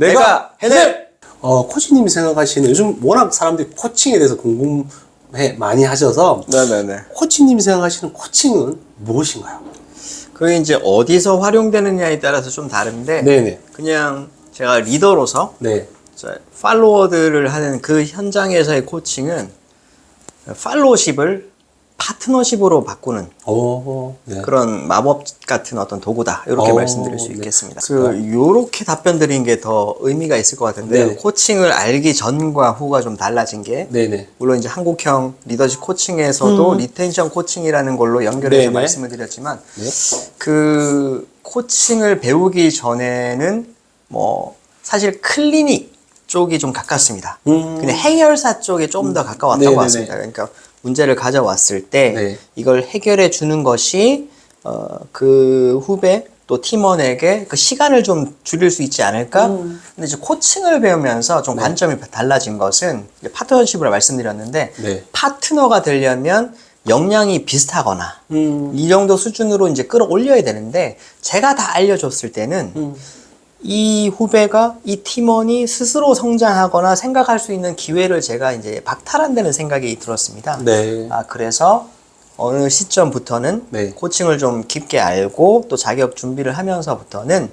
내가 해낼! 코치님이 생각하시는 요즘 워낙 사람들이 코칭에 대해서 궁금해 많이 하셔서 네네네. 코치님이 생각하시는 코칭은 무엇인가요? 그게 이제 어디서 활용되느냐에 따라서 좀 다른데 네네. 그냥 제가 리더로서 네. 팔로워들을 하는 그 현장에서의 코칭은 팔로우십을 파트너십으로 바꾸는 네. 그런 마법 같은 어떤 도구다 이렇게 말씀드릴 수 네. 있겠습니다. 요렇게 답변 드린 게 더 의미가 있을 것 같은데 네네. 코칭을 알기 전과 후가 좀 달라진 게 네네. 물론 이제 한국형 리더십 코칭에서도 리텐션 코칭이라는 걸로 연결해서 네네. 말씀을 드렸지만 네. 그 코칭을 배우기 전에는 뭐 사실 클리닉 쪽이 좀 가깝습니다. 그냥 해결사 쪽에 좀 더 가까웠던 네네네. 것 같습니다. 그러니까 문제를 가져왔을 때 네. 이걸 해결해 주는 것이 그 후배 또 팀원에게 그 시간을 좀 줄일 수 있지 않을까? 근데 이제 코칭을 배우면서 좀 관점이 달라진 것은 이제 파트너십으로 말씀드렸는데 네. 파트너가 되려면 역량이 비슷하거나 이 정도 수준으로 이제 끌어올려야 되는데 제가 다 알려줬을 때는 이 후배가 이 팀원이 스스로 성장하거나 생각할 수 있는 기회를 제가 이제 박탈한다는 생각이 들었습니다. 네. 그래서 어느 시점부터는 네. 코칭을 좀 깊게 알고 또 자격 준비를 하면서부터는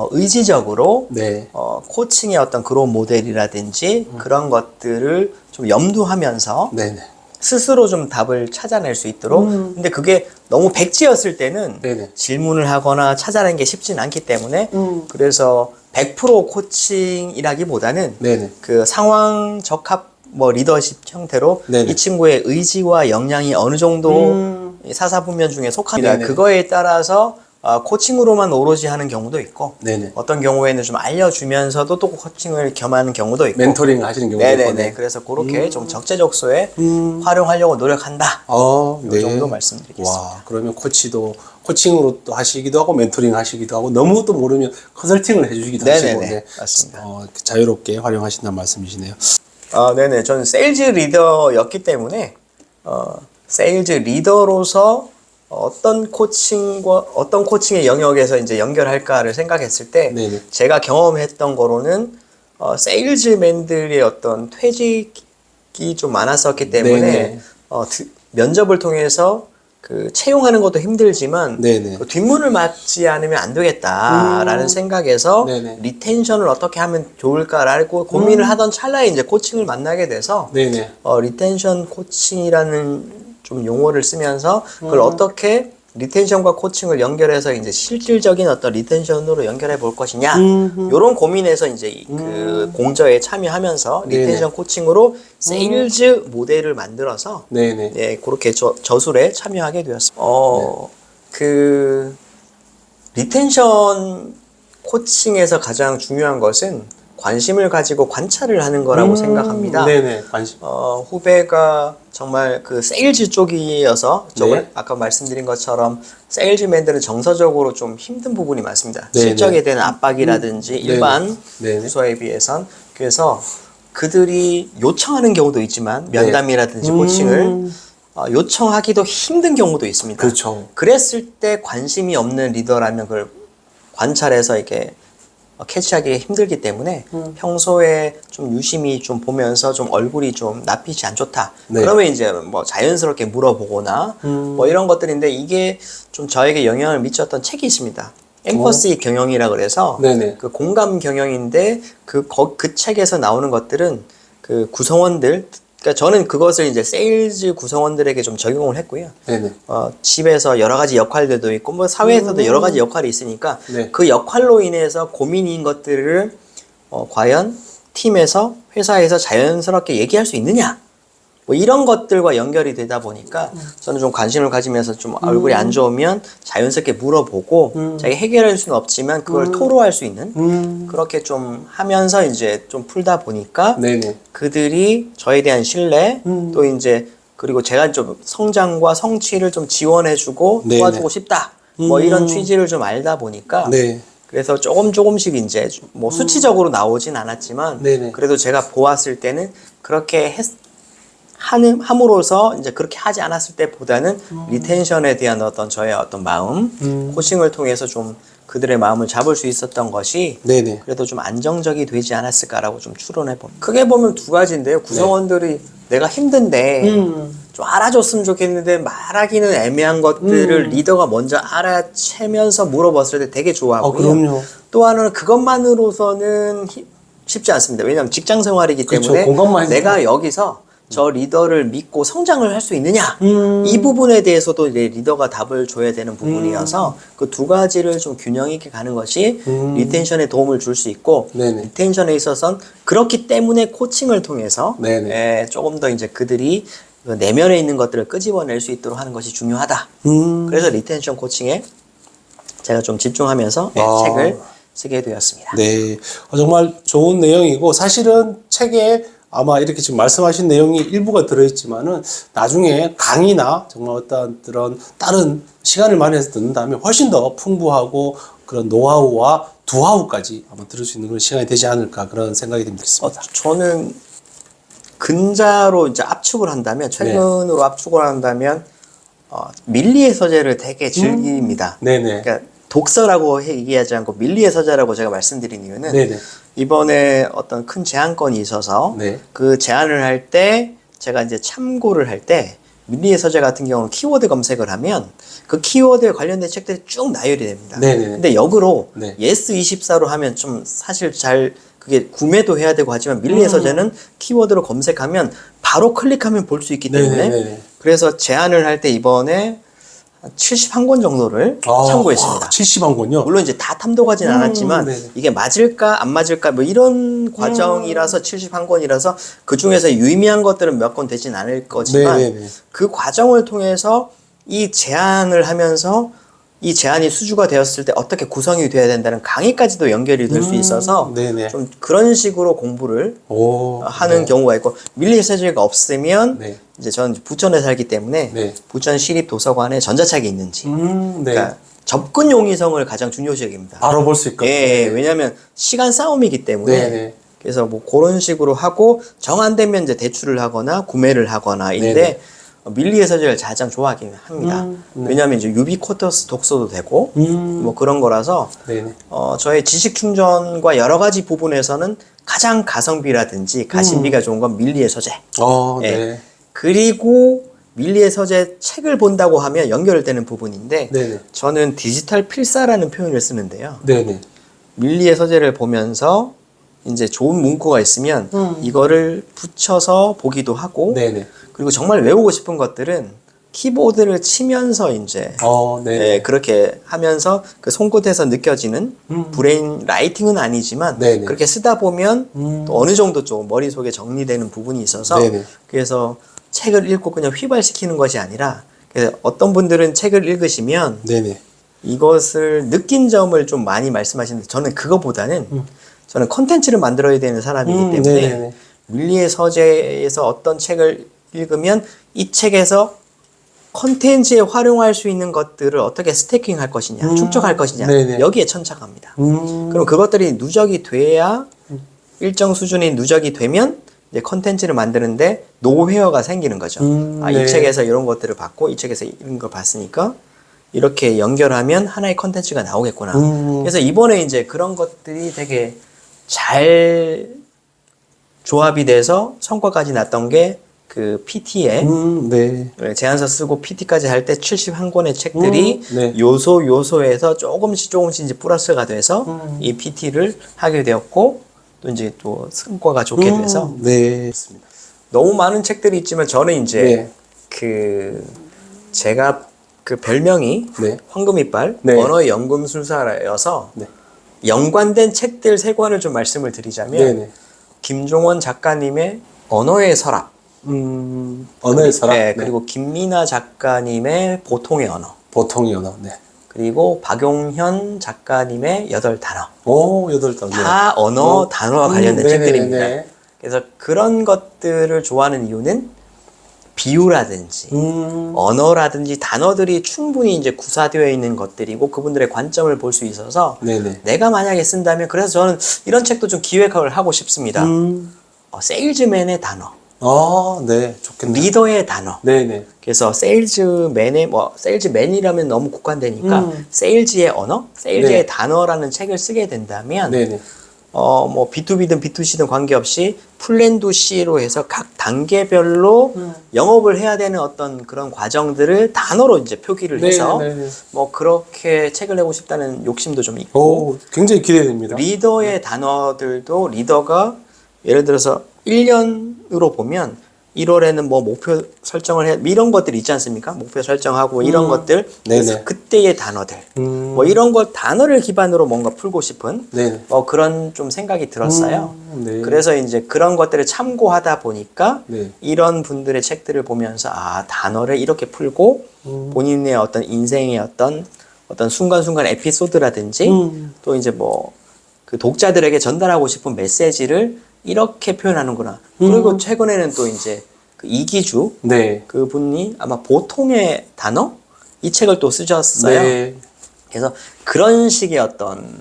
의지적으로 네. 코칭의 어떤 그런 모델이라든지 그런 것들을 좀 염두하면서 네네. 스스로 좀 답을 찾아낼 수 있도록 근데 그게 너무 백지였을 때는 네네. 질문을 하거나 찾아내는 게 쉽진 않기 때문에 그래서 100% 코칭이라기보다는 네네. 그 상황 적합 뭐 리더십 형태로 네네. 이 친구의 의지와 역량이 어느 정도 사사분면 중에 속합니다. 네네. 그거에 따라서 코칭으로만 오로지 하는 경우도 있고 네네. 어떤 경우에는 좀 알려주면서도 또 코칭을 겸하는 경우도 있고 멘토링 하시는 경우도 있고. 네네네. 그래서 그렇게 좀 적재적소에 활용하려고 노력한다. 네. 이 정도 말씀드리겠습니다. 와, 그러면 코치도 코칭으로 또 하시기도 하고 멘토링 하시기도 하고 너무 또 모르면 컨설팅을 해주시기도 하시고 네네네. 네. 맞습니다. 자유롭게 활용하신다는 말씀이시네요. 네네. 저는 세일즈 리더였기 때문에 세일즈 리더로서 어떤 코칭의 영역에서 이제 연결할까를 생각했을 때 네네. 제가 경험했던 거로는 세일즈맨들의 어떤 퇴직이 좀 많았었기 때문에 네네. 면접을 통해서 그 채용하는 것도 힘들지만 네네. 그 뒷문을 맞지 않으면 안 되겠다라는 생각에서 네네. 리텐션을 어떻게 하면 좋을까라고 고민을 하던 찰나에 이제 코칭을 만나게 돼서 네네. 리텐션 코칭이라는 좀 용어를 쓰면서 그걸 어떻게 리텐션과 코칭을 연결해서 이제 실질적인 어떤 리텐션으로 연결해 볼 것이냐 요런 고민에서 이제 그 공저에 참여하면서 네네. 리텐션 코칭으로 세일즈 모델을 만들어서 네네. 네, 그렇게 저술에 참여하게 되었습니다. 그 리텐션 코칭에서 가장 중요한 것은 관심을 가지고 관찰을 하는 거라고 생각합니다. 네네. 관심. 후배가 정말 그 세일즈 쪽이어서 네. 아까 말씀드린 것처럼 세일즈맨들은 정서적으로 좀 힘든 부분이 많습니다. 네네. 실적에 대한 압박이라든지 일반 네네. 부서에 비해선 그래서 그들이 요청하는 경우도 있지만 면담이라든지 코칭을 요청하기도 힘든 경우도 있습니다. 그렇죠. 그랬을 때 관심이 없는 리더라면 그걸 관찰해서 이렇게 캐치하기 힘들기 때문에 평소에 좀 유심히 좀 보면서 좀 얼굴이 좀 낯빛이 안 좋다. 네. 그러면 이제 뭐 자연스럽게 물어보거나 뭐 이런 것들인데 이게 좀 저에게 영향을 미쳤던 책이 있습니다. 엠퍼시 경영이라 그래서 네네. 그 공감 경영인데 그 책에서 나오는 것들은 그 구성원들 그러니까 저는 그것을 이제 세일즈 구성원들에게 좀 적용을 했고요. 네네. 집에서 여러 가지 역할들도 있고, 뭐 사회에서도 여러 가지 역할이 있으니까 네. 그 역할로 인해서 고민인 것들을 과연 팀에서 회사에서 자연스럽게 얘기할 수 있느냐? 뭐 이런 것들과 연결이 되다 보니까 저는 좀 관심을 가지면서 좀 얼굴이 안 좋으면 자연스럽게 물어보고 자기 해결할 수는 없지만 그걸 토로할 수 있는 그렇게 좀 하면서 이제 좀 풀다 보니까 네네. 그들이 저에 대한 신뢰 또 이제 그리고 제가 좀 성장과 성취를 좀 지원해주고 네네. 도와주고 싶다 뭐 이런 취지를 좀 알다 보니까 네. 그래서 조금씩 이제 뭐 수치적으로 나오진 않았지만 네네. 그래도 제가 보았을 때는 그렇게 함으로써 이제 그렇게 하지 않았을 때보다는 리텐션에 대한 어떤 저의 어떤 마음 코칭을 통해서 좀 그들의 마음을 잡을 수 있었던 것이 네네. 그래도 좀 안정적이 되지 않았을까라고 좀 추론해 봅니다. 크게 보면 두 가지인데요. 구성원들이 내가 힘든데 좀 알아줬으면 좋겠는데 말하기는 애매한 것들을 리더가 먼저 알아채면서 물어봤을 때 되게 좋아하고요. 그럼요. 또 하나는 그것만으로서는 쉽지 않습니다. 왜냐하면 직장 생활이기 그렇죠. 때문에 공감만 해도 내가 여기서 저 리더를 믿고 성장을 할 수 있느냐 이 부분에 대해서도 이제 리더가 답을 줘야 되는 부분이어서 그 두 가지를 좀 균형 있게 가는 것이 리텐션에 도움을 줄 수 있고 네네. 리텐션에 있어서는 그렇기 때문에 코칭을 통해서 네네. 조금 더 이제 그들이 그 내면에 있는 것들을 끄집어낼 수 있도록 하는 것이 중요하다. 그래서 리텐션 코칭에 제가 좀 집중하면서 책을 쓰게 되었습니다. 네. 정말 좋은 내용이고, 사실은 책에 아마 이렇게 지금 말씀하신 내용이 일부가 들어있지만은 나중에 강의나 정말 어떤 그런 다른 시간을 마련해서 듣는다면 훨씬 더 풍부하고 그런 노하우와 두하우까지 아마 들을 수 있는 그런 시간이 되지 않을까 그런 생각이 듭니다. 저는 근자로 이제 압축을 한다면 최근으로 압축을 한다면 밀리의 서재를 되게 즐깁니다. 네네. 그러니까 독서라고 얘기하지 않고 밀리의 서재라고 제가 말씀드린 이유는 네네. 이번에 어떤 큰 제안건이 있어서 네. 그 제안을 할 때 제가 이제 참고를 할 때 밀리의 서재 같은 경우는 키워드 검색을 하면 그 키워드에 관련된 책들이 쭉 나열이 됩니다. 네네. 근데 역으로 네. 예스24로 하면 좀 사실 잘 그게 구매도 해야 되고 하지만 밀리의 서재는 키워드로 검색하면 바로 클릭하면 볼 수 있기 때문에 네네네. 그래서 제안을 할 때 이번에 71권 정도를 참고했습니다. 70권요? 물론 이제 다 탐독하진 않았지만 네네. 이게 맞을까 안 맞을까 뭐 이런 과정이라서 71권이라서 그 중에서 유의미한 것들은 몇 권 되진 않을 거지만 네네네. 그 과정을 통해서 이 제안을 하면서 이 제안이 수주가 되었을 때 어떻게 구성이 돼야 된다는 강의까지도 연결이 될 수 있어서 네네. 좀 그런 식으로 공부를 하는 경우가 있고 밀리의 서재가 없으면 네. 이제 저는 부천에 살기 때문에 네. 부천 시립 도서관에 전자책이 있는지 네. 그러니까 접근 용이성을 가장 중요시 여깁니다. 바로 볼 수 있거든요. 예, 왜냐하면 시간 싸움이기 때문에 네네. 그래서 뭐 그런 식으로 하고 정 안 되면 이제 대출을 하거나 구매를 하거나인데 네네. 밀리의 서재를 가장 좋아하긴 합니다. 네. 왜냐하면 이제 유비쿼터스 독서도 되고 뭐 그런 거라서 네네. 저의 지식 충전과 여러 가지 부분에서는 가장 가성비라든지 가심비가 좋은 건 밀리의 서재. 예. 네. 그리고 밀리의 서재 책을 본다고 하면 연결되는 부분인데 네네. 저는 디지털 필사라는 표현을 쓰는데요. 네네. 밀리의 서재를 보면서 이제 좋은 문구가 있으면 이거를 붙여서 보기도 하고 네네. 그리고 정말 외우고 싶은 것들은 키보드를 치면서 이제 네. 그렇게 하면서 그 손끝에서 느껴지는 브레인 라이팅은 아니지만 네네. 그렇게 쓰다 보면 또 어느 정도 좀 머릿속에 정리되는 부분이 있어서 네네. 그래서 책을 읽고 그냥 휘발시키는 것이 아니라 그래서 어떤 분들은 책을 읽으시면 네네. 이것을 느낀 점을 좀 많이 말씀하시는데 저는 그거보다는 저는 컨텐츠를 만들어야 되는 사람이기 때문에 네네네. 밀리의 서재에서 어떤 책을 읽으면 이 책에서 컨텐츠에 활용할 수 있는 것들을 어떻게 스태킹 할 것이냐, 축적할 것이냐, 네네. 여기에 천착합니다. 그럼 그것들이 누적이 돼야 일정 수준의 누적이 되면 이제 컨텐츠를 만드는데 노회어가 생기는 거죠. 이 네. 책에서 이런 것들을 봤고 이 책에서 이런 걸 봤으니까 이렇게 연결하면 하나의 컨텐츠가 나오겠구나. 그래서 이번에 이제 그런 것들이 되게 잘 조합이 돼서 성과까지 났던 게 그 PT에 네. 제안서 쓰고 PT까지 할 때 71권의 책들이 네. 요소에서 조금씩 이제 플러스가 돼서 이 PT를 하게 되었고 또 이제 또 성과가 좋게 돼서 네. 맞습니다. 너무 많은 책들이 있지만 저는 이제 네. 그 제가 그 별명이 네. 황금이빨 네. 언어의 연금술사여서 네. 연관된 책들 3권을 좀 말씀을 드리자면 네네. 김종원 작가님의 언어의 서랍 언어의 서랍. 네, 그리고 김미나 작가님의 보통의 언어 보통의 언어. 네. 그리고 박용현 작가님의 8단어 오, 8단. 다 언어 단어와 관련된 네네네. 책들입니다. 그래서 그런 것들을 좋아하는 이유는 비유라든지 언어라든지 단어들이 충분히 이제 구사되어 있는 것들이고 그분들의 관점을 볼 수 있어서 네네. 내가 만약에 쓴다면 그래서 저는 이런 책도 좀 기획을 하고 싶습니다. 세일즈맨의 단어 네, 좋겠네요. 리더의 단어. 네네. 그래서 세일즈맨의 세일즈맨이라면 너무 국한되니까 세일즈의 언어, 세일즈의 네. 단어라는 책을 쓰게 된다면 네네. 뭐 B2B든 B2C든 관계없이 플랜2C로 해서 각 단계별로 영업을 해야 되는 어떤 그런 과정들을 단어로 이제 표기를 해서 네네. 뭐 그렇게 책을 내고 싶다는 욕심도 좀 있고 오, 굉장히 기대됩니다. 리더의 단어들도 리더가 예를 들어서 1년으로 보면 1월에는 뭐 목표 설정을 해 이런 것들 있지 않습니까? 목표 설정하고 이런 것들 그래서 네네. 그때의 단어들 뭐 이런 걸 단어를 기반으로 뭔가 풀고 싶은 네네. 그런 좀 생각이 들었어요. 네. 그래서 이제 그런 것들을 참고하다 보니까 네. 이런 분들의 책들을 보면서 단어를 이렇게 풀고 본인의 어떤 인생의 어떤 순간순간 에피소드라든지 또 이제 뭐 그 독자들에게 전달하고 싶은 메시지를 이렇게 표현하는구나. 그리고 최근에는 또 이제 그 이기주 네. 그 분이 아마 보통의 단어 이 책을 또 쓰셨어요. 네. 그래서 그런 식의 어떤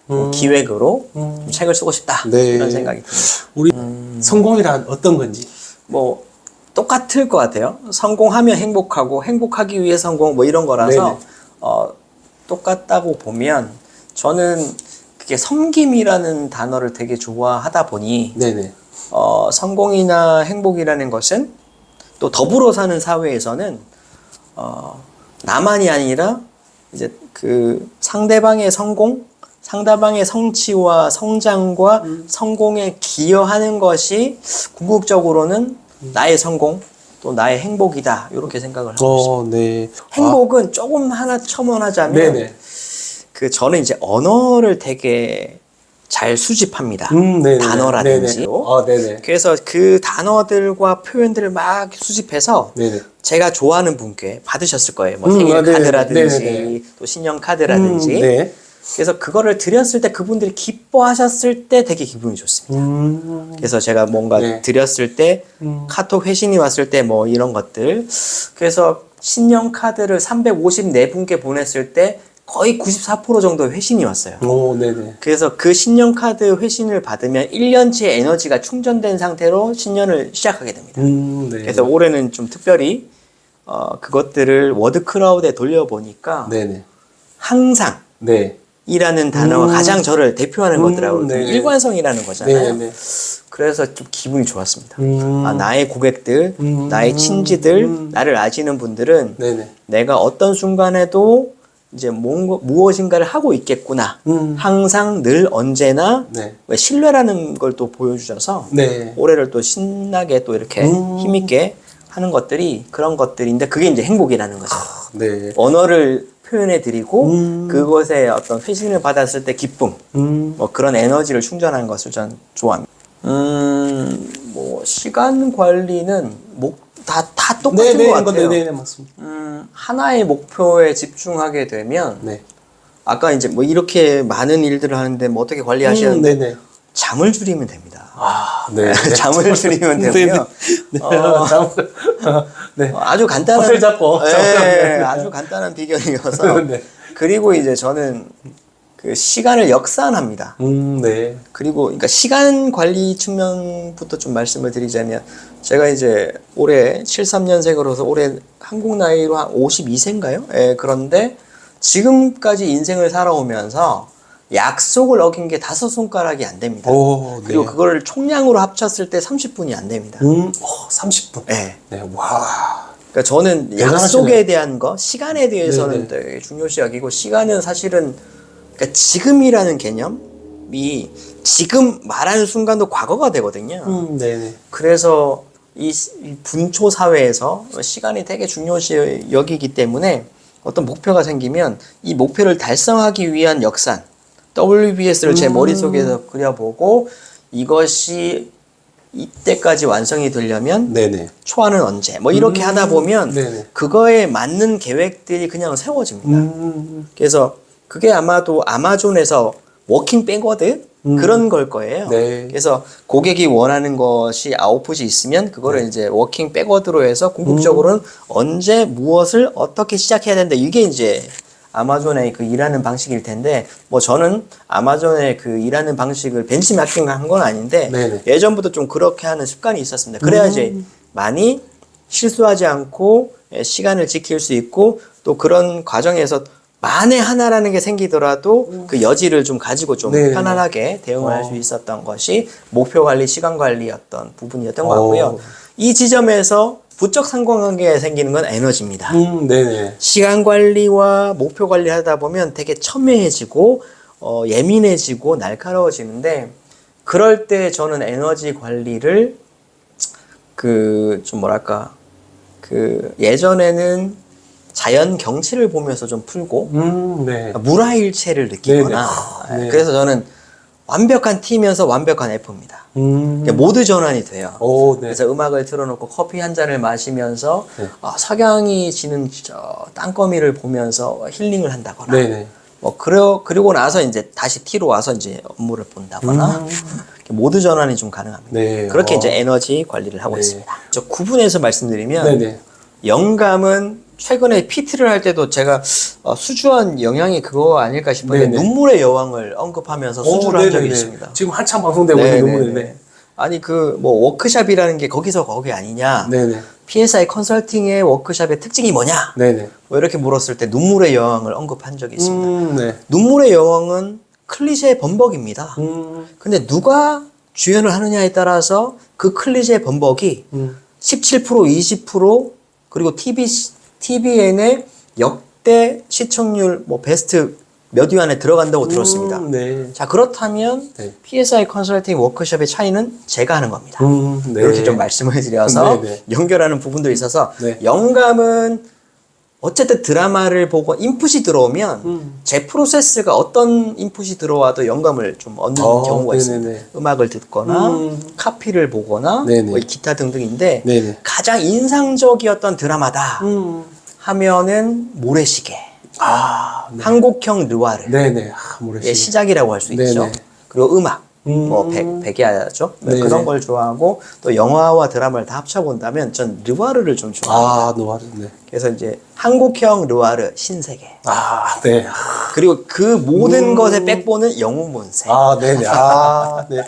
뭐 기획으로 좀 책을 쓰고 싶다 네. 이런 생각이 듭니다. 우리 성공이란 어떤 건지. 뭐 똑같을 것 같아요. 성공하면 행복하고 행복하기 위해 성공 뭐 이런 거라서 똑같다고 보면 저는 그게 섬김이라는 단어를 되게 좋아하다 보니 네네. 성공이나 행복이라는 것은 또 더불어 사는 사회에서는 나만이 아니라 이제 그 상대방의 성공, 상대방의 성취와 성장과 성공에 기여하는 것이 궁극적으로는 나의 성공 또 나의 행복이다 이렇게 생각을 하고 있습니다. 네. 행복은 조금 하나 첨언하자면 네네. 그 저는 이제 언어를 되게 잘 수집합니다. 네네. 단어라든지. 네네. 네네. 그래서 그 단어들과 표현들을 막 수집해서 네네. 제가 좋아하는 분께 받으셨을 거예요. 뭐 생일 네네. 카드라든지 네네. 또 신용 카드라든지. 네. 그래서 그거를 드렸을 때 그분들이 기뻐하셨을 때 되게 기분이 좋습니다. 그래서 제가 뭔가 네. 드렸을 때 카톡 회신이 왔을 때 뭐 이런 것들. 그래서 신용 카드를 354분께 보냈을 때 거의 94% 정도 회신이 왔어요. 네네. 그래서 그 신용카드 회신을 받으면 1년치의 에너지가 충전된 상태로 신년을 시작하게 됩니다. 네. 그래서 올해는 좀 특별히 그것들을 워드크라우드에 돌려보니까 네네. 항상 네. 이라는 단어가 가장 저를 대표하는 거더라고요. 네. 일관성이라는 거잖아요. 네네. 그래서 좀 기분이 좋았습니다. 나의 고객들, 나의 친지들, 나를 아시는 분들은 네네. 내가 어떤 순간에도 이제 무엇인가를 하고 있겠구나. 항상 늘 언제나 네. 신뢰라는 걸 또 보여주셔서 네. 올해를 또 신나게 또 이렇게 힘있게 하는 것들이 그런 것들인데 그게 이제 행복이라는 거죠. 네. 언어를 표현해 드리고 그것에 어떤 회신을 받았을 때 기쁨, 뭐 그런 에너지를 충전하는 것을 전 좋아합니다. 뭐 시간 관리는 다 똑같은 것 같아요. 네네, 맞습니다. 하나의 목표에 집중하게 되면 네. 아까 이제 뭐 이렇게 많은 일들을 하는데 뭐 어떻게 관리하시는데 네네. 잠을 줄이면 됩니다. 네. 잠을 줄이면 되고요. 네. 네. 아주 간단한 호텔 잡고. 네, 아주 간단한 비결이어서 네. 그리고 이제 저는 그 시간을 역산합니다. 네. 그리고 그러니까 시간 관리 측면부터 좀 말씀을 드리자면 제가 이제 올해 73년생으로서 올해 한국 나이로 한 52세인가요? 예, 그런데 지금까지 인생을 살아오면서 약속을 어긴 게 5손가락이 안 됩니다. 그리고 네. 그걸 총량으로 합쳤을 때 30분이 안 됩니다. 30분. 예. 네. 와. 그러니까 저는 대단하시네. 약속에 대한 거, 시간에 대해서는 네네. 되게 중요시 여기고 시간은 사실은 그러니까 지금이라는 개념이 지금 말하는 순간도 과거가 되거든요. 네네. 그래서 이 분초 사회에서 시간이 되게 중요시 여기기 때문에 어떤 목표가 생기면 이 목표를 달성하기 위한 역산 WBS를 제 머릿속에서 그려보고 이것이 이때까지 완성이 되려면 네네. 초안은 언제 뭐 이렇게 하다 보면 네네. 그거에 맞는 계획들이 그냥 세워집니다. 그래서 그게 아마도 아마존에서 워킹 백워드 그런 걸 거예요. 네. 그래서 고객이 원하는 것이 아웃풋이 있으면 그거를 이제 워킹 백워드로 해서 궁극적으로는 언제 무엇을 어떻게 시작해야 된다. 이게 이제 아마존의 그 일하는 방식일 텐데, 뭐 저는 아마존의 그 일하는 방식을 벤치마킹한 건 아닌데, 네네. 예전부터 좀 그렇게 하는 습관이 있었습니다. 그래야 이제 많이 실수하지 않고 시간을 지킬 수 있고, 또 그런 과정에서 만에 하나라는 게 생기더라도 그 여지를 좀 가지고 좀 네네. 편안하게 대응을 할 수 있었던 것이 목표 관리, 시간 관리였던 부분이었던 것 같고요. 이 지점에서 부적 상관관계가 생기는 건 에너지입니다. 네네. 시간 관리와 목표 관리 하다 보면 되게 첨예해지고 예민해지고 날카로워지는데, 그럴 때 저는 에너지 관리를 좀 뭐랄까, 예전에는 자연 경치를 보면서 좀 풀고 네. 물화일체를 느끼거나, 네네. 네. 그래서 저는 완벽한 T면서 완벽한 F입니다. 모두 전환이 돼요. 오, 네. 그래서 음악을 틀어놓고 커피 한 잔을 마시면서 네. 석양이 지는 땅거미를 보면서 힐링을 한다거나, 네네. 그리고 나서 이제 다시 T로 와서 이제 업무를 본다거나, 모두 전환이 좀 가능합니다. 네. 그렇게 이제 에너지 관리를 하고 네. 있습니다. 저 구분해서 말씀드리면, 네네. 영감은 최근에 PT를 할 때도 제가 수주한 영향이 그거 아닐까 싶은데, 네네. 눈물의 여왕을 언급하면서 수주를 한 적이 네네네. 있습니다. 지금 한참 방송되고 있는 부분인데. 아니 워크샵이라는 게 거기서 거기 아니냐? 네네. PSI 컨설팅의 워크샵의 특징이 뭐냐? 네네. 뭐 이렇게 물었을 때 눈물의 여왕을 언급한 적이 있습니다. 네. 눈물의 여왕은 클리셰의 번복입니다. 근데 누가 주연을 하느냐에 따라서 그 클리셰의 번복이 17%, 20% 그리고 TVN의 역대 시청률 베스트 몇 위 안에 들어간다고 들었습니다. 네. 자, 그렇다면 네. PSI 컨설팅 워크숍의 차이는 제가 하는 겁니다. 네. 이렇게 좀 말씀을 드려서 네네. 연결하는 부분도 있어서, 네. 영감은 어쨌든 드라마를 보고 인풋이 들어오면 제 프로세스가 어떤 인풋이 들어와도 영감을 좀 얻는 경우가 네네네. 있습니다. 음악을 듣거나 카피를 보거나 네네. 뭐 기타 등등인데, 네네. 가장 인상적이었던 드라마다 하면은 모래시계, 네. 한국형 르와르 네네. 모래시계. 의 시작이라고 할 수 있죠. 네네. 그리고 음악, 백야죠. 네네. 그런 걸 좋아하고, 또 영화와 드라마를 다 합쳐본다면 전 르와르를 좀 좋아합니다. 노아르. 네. 그래서 이제 한국형 르와르 신세계, 네. 그리고 그 모든 것의 백본은 영웅본색. 네네. 네.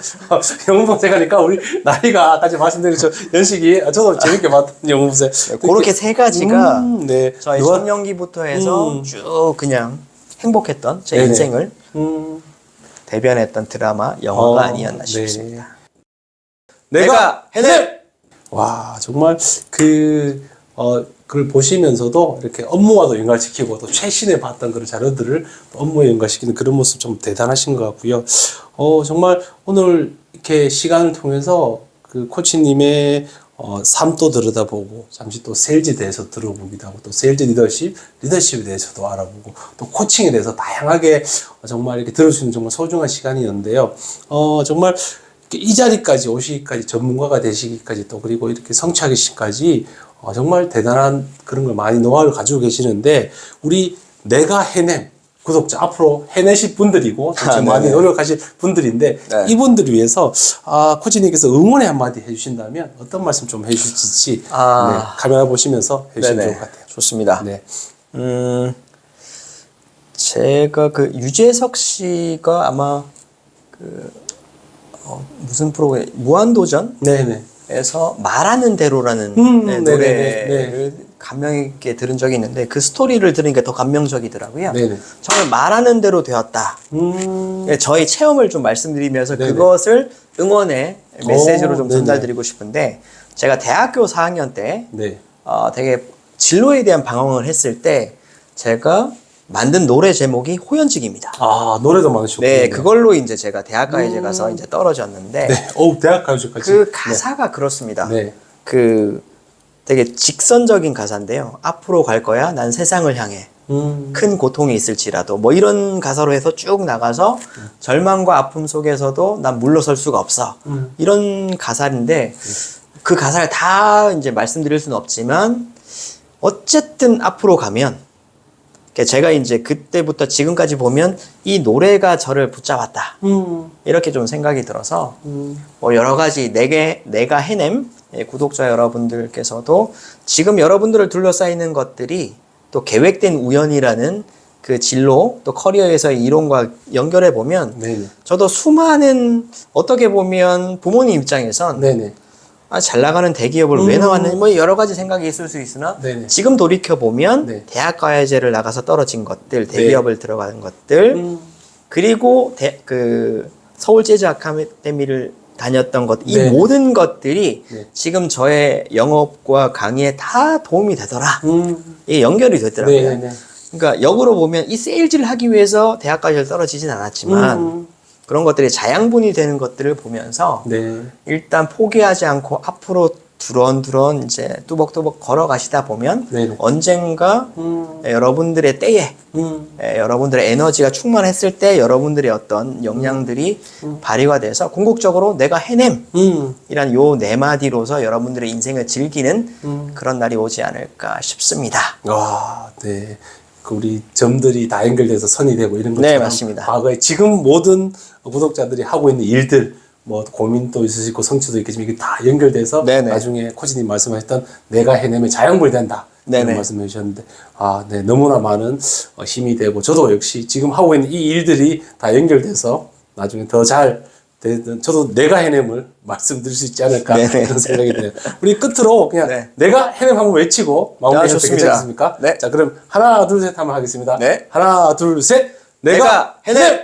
영웅본색 하니까 우리 나이가 아까 말씀드린 연식이 저도 재밌게 봤던 영웅본색. 그렇게 세 가지가 네. 저희 청년기부터 해서 쭉 그냥 행복했던 제 네네. 인생을 대변했던 드라마, 영화가 아니었나 네. 싶습니다. 내가 해냄! 와, 정말 그걸 보시면서도 이렇게 업무와도 연관시키고 또 최신에 봤던 그런 자료들을 업무에 연관시키는 그런 모습 좀 대단하신 것 같고요. 정말 오늘 이렇게 시간을 통해서 그 코치님의 삶도 들여다보고, 잠시 또 세일즈에 대해서 들어보기도 하고, 또 세일즈 리더십에 대해서도 알아보고, 또 코칭에 대해서 다양하게 정말 이렇게 들을 수 있는 정말 소중한 시간이었는데요. 정말 이 자리까지 오시기까지, 전문가가 되시기까지, 또 그리고 이렇게 성취하기까지 정말 대단한 그런 걸 많이 노하우를 가지고 계시는데, 우리 내가 해냄 구독자, 앞으로 해내실 분들이고 많이 노력하실 분들인데, 네. 이분들을 위해서 코치님께서 응원의 한마디 해주신다면 어떤 말씀 좀 해주실지 네, 카메라 보시면서 해주시면 좋을 것 같아요. 좋습니다. 네. 제가 유재석 씨가 아마 무슨 프로그램, 무한도전? 네네. 에서 말하는 대로라는 노래를 감명 있게 들은 적이 있는데, 그 스토리를 들으니까 더 감명적이더라고요. 네네. 정말 말하는 대로 되었다. 저희 체험을 좀 말씀드리면서 그것을 응원의 메시지로 좀 전달드리고 싶은데, 제가 대학교 4학년 때 네. 되게 진로에 대한 방황을 했을 때 제가 만든 노래 제목이 호연직입니다. 노래도 많으셨군요. 네, 그걸로 이제 제가 대학가에 가서 이제 떨어졌는데, 네. 대학 가요제까지. 그 가사가 그렇습니다. 네. 되게 직선적인 가사인데요. 앞으로 갈 거야, 난 세상을 향해. 큰 고통이 있을지라도, 뭐 이런 가사로 해서 쭉 나가서 절망과 아픔 속에서도 난 물러설 수가 없어. 이런 가사인데, 그 가사를 다 이제 말씀드릴 수는 없지만, 어쨌든 앞으로 가면, 제가 이제 그때부터 지금까지 보면 이 노래가 저를 붙잡았다. 이렇게 좀 생각이 들어서, 뭐 여러 가지 내가 해냄 구독자 여러분들께서도 지금 여러분들을 둘러싸이는 것들이 또 계획된 우연이라는 그 진로 또 커리어에서의 이론과 연결해 보면 네네. 저도 수많은 어떻게 보면 부모님 입장에선 네네. 아, 잘 나가는 대기업을 왜 나왔는지 뭐 여러 가지 생각이 있을 수 있으나 네네. 지금 돌이켜 보면 네. 대학가야제를 나가서 떨어진 것들, 대기업을 들어가는 것들, 그리고 그 서울 재즈 아카데미를 다녔던 것, 이 네. 모든 것들이 네. 지금 저의 영업과 강의에 다 도움이 되더라. 이게 연결이 되더라고요. 네네. 그러니까 역으로 보면 이 세일즈를 하기 위해서 대학까지 떨어지진 않았지만 그런 것들이 자양분이 되는 것들을 보면서 네. 일단 포기하지 않고 앞으로 두런두런 이제 뚜벅뚜벅 걸어가시다 보면 네네. 언젠가 여러분들의 때에 여러분들의 에너지가 충만했을 때 여러분들의 어떤 역량들이 발휘가 돼서 궁극적으로 내가 해냄 이란 요 네 마디로서 여러분들의 인생을 즐기는 그런 날이 오지 않을까 싶습니다. 와, 네. 그 우리 점들이 다 연결돼서 선이 되고 이런 것처럼 네, 맞습니다. 과거에 지금 모든 구독자들이 하고 있는 일들 뭐 고민도 있으시고 성취도 있겠지만 이게 다 연결돼서 네네. 나중에 코치님 말씀하셨던 내가 해내면 자양분이 된다. 네네. 이런 말씀해 주셨는데 아, 네. 너무나 많은 힘이 되고 저도 역시 지금 하고 있는 이 일들이 다 연결돼서 나중에 더 잘 되든 저도 내가 해냄을 말씀드릴 수 있지 않을까 네네. 그런 생각이 드네요. 우리 끝으로 그냥 네. 내가 해냄 한번 외치고 마무리해도 좋습니다. 괜찮습니까? 네. 자, 그럼 하나, 둘, 셋 한번 하겠습니다. 네. 하나, 둘, 셋. 내가 해냄!